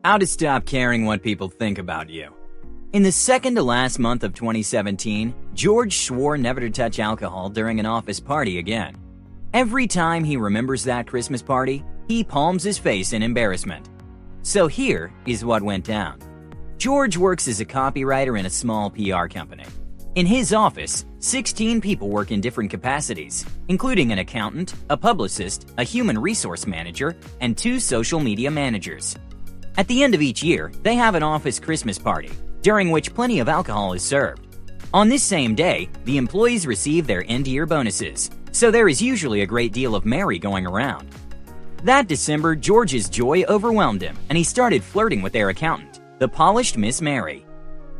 How to stop caring what people think about you. In the second to last month of 2017, George swore never to touch alcohol during an office party again. Every time he remembers that Christmas party, he palms his face in embarrassment. So here is what went down. George works as a copywriter in a small PR company. In his office, 16 people work in different capacities, including an accountant, a publicist, a human resource manager, and 2 social media managers. At the end of each year, they have an office Christmas party, during which plenty of alcohol is served. On this same day, the employees receive their end-year bonuses, so there is usually a great deal of merry going around. That December, George's joy overwhelmed him, and he started flirting with their accountant, the polished Miss Mary.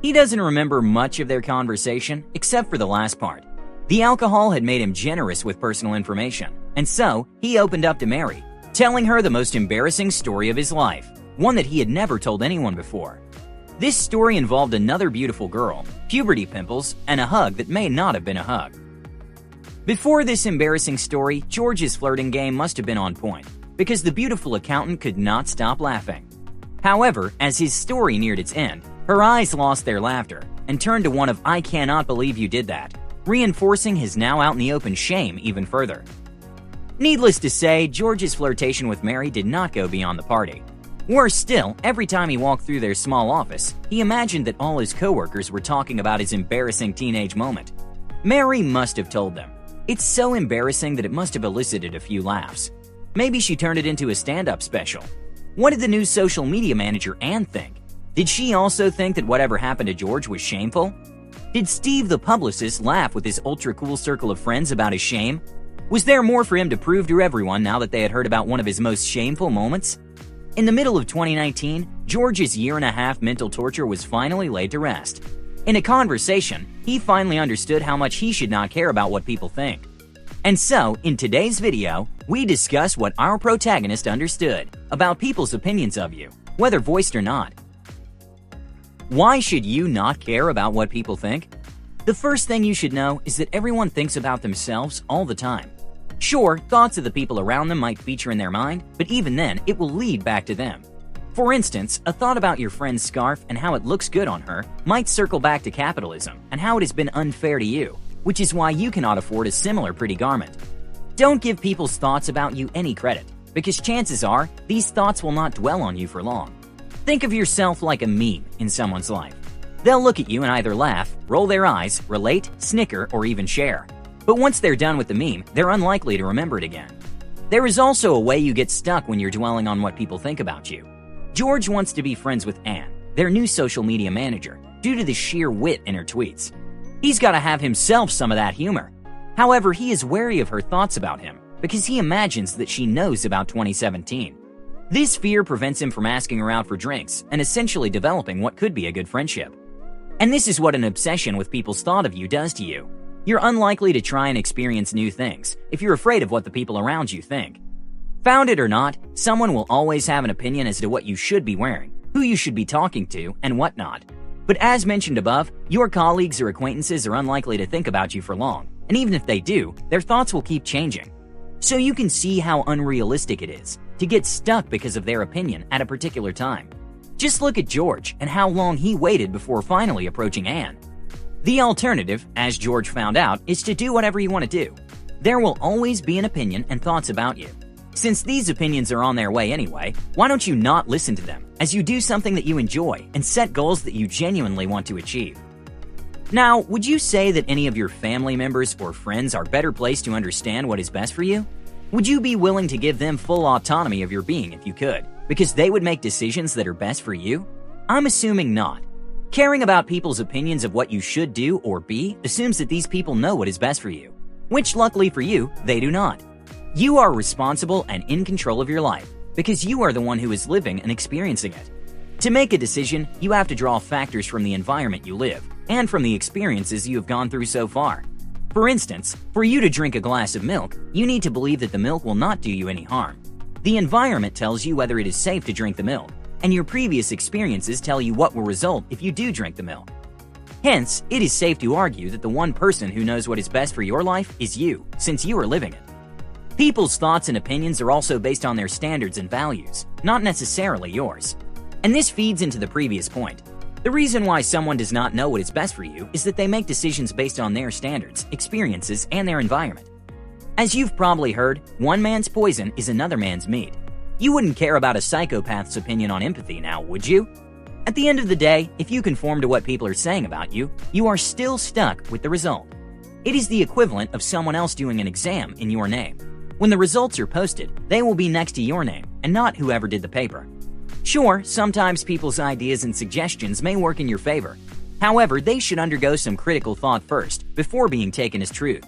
He doesn't remember much of their conversation, except for the last part. The alcohol had made him generous with personal information, and so he opened up to Mary, telling her the most embarrassing story of his life, one that he had never told anyone before. This story involved another beautiful girl, puberty pimples, and a hug that may not have been a hug. Before this embarrassing story, George's flirting game must have been on point, because the beautiful accountant could not stop laughing. However, as his story neared its end, her eyes lost their laughter and turned to one of "I cannot believe you did that," reinforcing his now out in the open shame even further. Needless to say, George's flirtation with Mary did not go beyond the party. Worse still, every time he walked through their small office, he imagined that all his coworkers were talking about his embarrassing teenage moment. Mary must have told them. It's so embarrassing that it must have elicited a few laughs. Maybe she turned it into a stand-up special. What did the new social media manager Ann think? Did she also think that whatever happened to George was shameful? Did Steve the publicist laugh with his ultra-cool circle of friends about his shame? Was there more for him to prove to everyone now that they had heard about one of his most shameful moments? In the middle of 2019, George's year-and-a-half mental torture was finally laid to rest. In a conversation, he finally understood how much he should not care about what people think. And so, in today's video, we discuss what our protagonist understood about people's opinions of you, whether voiced or not. Why should you not care about what people think? The first thing you should know is that everyone thinks about themselves all the time. Sure, thoughts of the people around them might feature in their mind, but even then, it will lead back to them. For instance, a thought about your friend's scarf and how it looks good on her might circle back to capitalism and how it has been unfair to you, which is why you cannot afford a similar pretty garment. Don't give people's thoughts about you any credit, because chances are, these thoughts will not dwell on you for long. Think of yourself like a meme in someone's life. They'll look at you and either laugh, roll their eyes, relate, snicker, or even share. But once they're done with the meme, they're unlikely to remember it again. There is also a way you get stuck when you're dwelling on what people think about you. George wants to be friends with Ann, their new social media manager, due to the sheer wit in her tweets. He's got to have himself some of that humor. However, he is wary of her thoughts about him because he imagines that she knows about 2017. This fear prevents him from asking her out for drinks and essentially developing what could be a good friendship. And this is what an obsession with people's thought of you does to you. You're unlikely to try and experience new things if you're afraid of what the people around you think. Found it or not, someone will always have an opinion as to what you should be wearing, who you should be talking to, and whatnot. But as mentioned above, your colleagues or acquaintances are unlikely to think about you for long, and even if they do, their thoughts will keep changing. So you can see how unrealistic it is to get stuck because of their opinion at a particular time. Just look at George and how long he waited before finally approaching Ann. The alternative, as George found out, is to do whatever you want to do. There will always be an opinion and thoughts about you. Since these opinions are on their way anyway, why don't you not listen to them as you do something that you enjoy and set goals that you genuinely want to achieve? Now, would you say that any of your family members or friends are better placed to understand what is best for you? Would you be willing to give them full autonomy of your being if you could, because they would make decisions that are best for you? I'm assuming not. Caring about people's opinions of what you should do or be assumes that these people know what is best for you, which luckily for you, they do not. You are responsible and in control of your life because you are the one who is living and experiencing it. To make a decision, you have to draw factors from the environment you live and from the experiences you have gone through so far. For instance, for you to drink a glass of milk, you need to believe that the milk will not do you any harm. The environment tells you whether it is safe to drink the milk, and your previous experiences tell you what will result if you do drink the milk. Hence, it is safe to argue that the one person who knows what is best for your life is you, since you are living it. People's thoughts and opinions are also based on their standards and values, not necessarily yours. And this feeds into the previous point. The reason why someone does not know what is best for you is that they make decisions based on their standards, experiences, and their environment. As you've probably heard, one man's poison is another man's meat. You wouldn't care about a psychopath's opinion on empathy now, would you? At the end of the day, if you conform to what people are saying about you, you are still stuck with the result. It is the equivalent of someone else doing an exam in your name. When the results are posted, they will be next to your name and not whoever did the paper. Sure, sometimes people's ideas and suggestions may work in your favor. However, they should undergo some critical thought first before being taken as truth.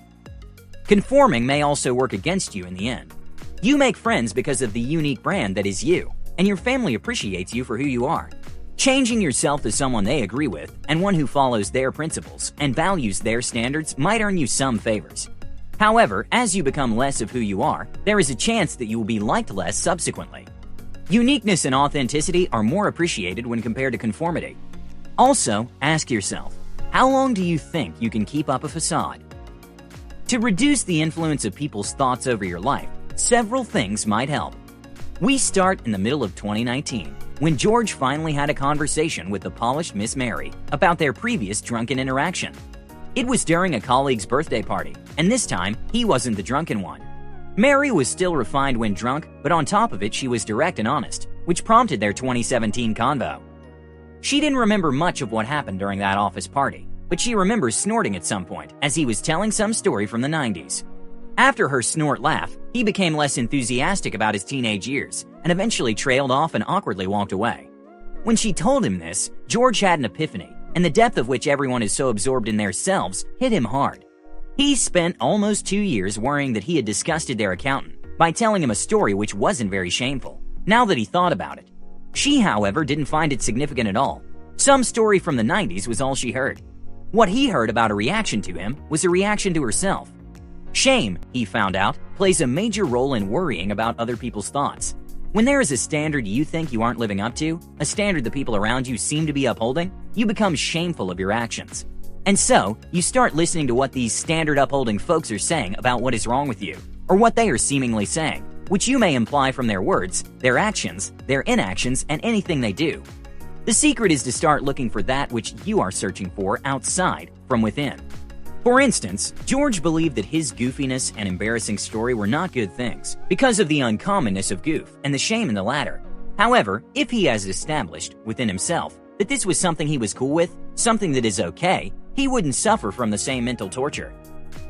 Conforming may also work against you in the end. You make friends because of the unique brand that is you, and your family appreciates you for who you are. Changing yourself to someone they agree with and one who follows their principles and values their standards might earn you some favors. However, as you become less of who you are, there is a chance that you will be liked less subsequently. Uniqueness and authenticity are more appreciated when compared to conformity. Also, ask yourself, how long do you think you can keep up a facade? To reduce the influence of people's thoughts over your life, several things might help. We start in the middle of 2019, when George finally had a conversation with the polished Miss Mary about their previous drunken interaction. It was during a colleague's birthday party, and this time, he wasn't the drunken one. Mary was still refined when drunk, but on top of it she was direct and honest, which prompted their 2017 convo. She didn't remember much of what happened during that office party, but she remembers snorting at some point as he was telling some story from the 90s. After her snort laugh, he became less enthusiastic about his teenage years and eventually trailed off and awkwardly walked away. When she told him this, George had an epiphany, and the depth of which everyone is so absorbed in themselves hit him hard. He spent almost 2 years worrying that he had disgusted their accountant by telling him a story which wasn't very shameful, now that he thought about it. She, however, didn't find it significant at all. Some story from the 90s was all she heard. What he heard about a reaction to him was a reaction to herself. Shame, he found out, plays a major role in worrying about other people's thoughts. When there is a standard you think you aren't living up to, a standard the people around you seem to be upholding, you become shameful of your actions. And so, you start listening to what these standard-upholding folks are saying about what is wrong with you, or what they are seemingly saying, which you may imply from their words, their actions, their inactions, and anything they do. The secret is to start looking for that which you are searching for outside, from within. For instance, George believed that his goofiness and embarrassing story were not good things, because of the uncommonness of goof and the shame in the latter. However, if he has established, within himself, that this was something he was cool with, something that is okay, he wouldn't suffer from the same mental torture.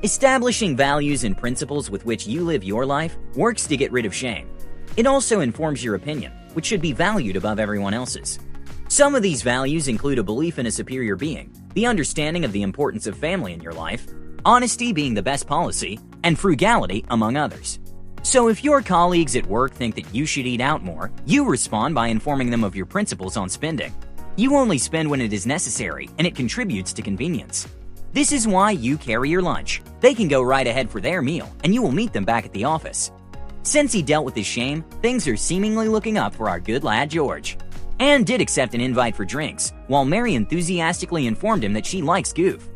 Establishing values and principles with which you live your life works to get rid of shame. It also informs your opinion, which should be valued above everyone else's. Some of these values include a belief in a superior being, the understanding of the importance of family in your life, honesty being the best policy, and frugality, among others. So if your colleagues at work think that you should eat out more, you respond by informing them of your principles on spending. You only spend when it is necessary, and it contributes to convenience. This is why you carry your lunch. They can go right ahead for their meal, and you will meet them back at the office. Since he dealt with his shame, things are seemingly looking up for our good lad George. Anne did accept an invite for drinks, while Mary enthusiastically informed him that she likes goof.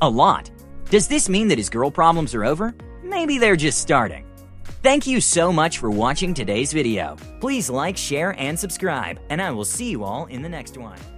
A lot. Does this mean that his girl problems are over? Maybe they're just starting. Thank you so much for watching today's video. Please like, share, and subscribe, and I will see you all in the next one.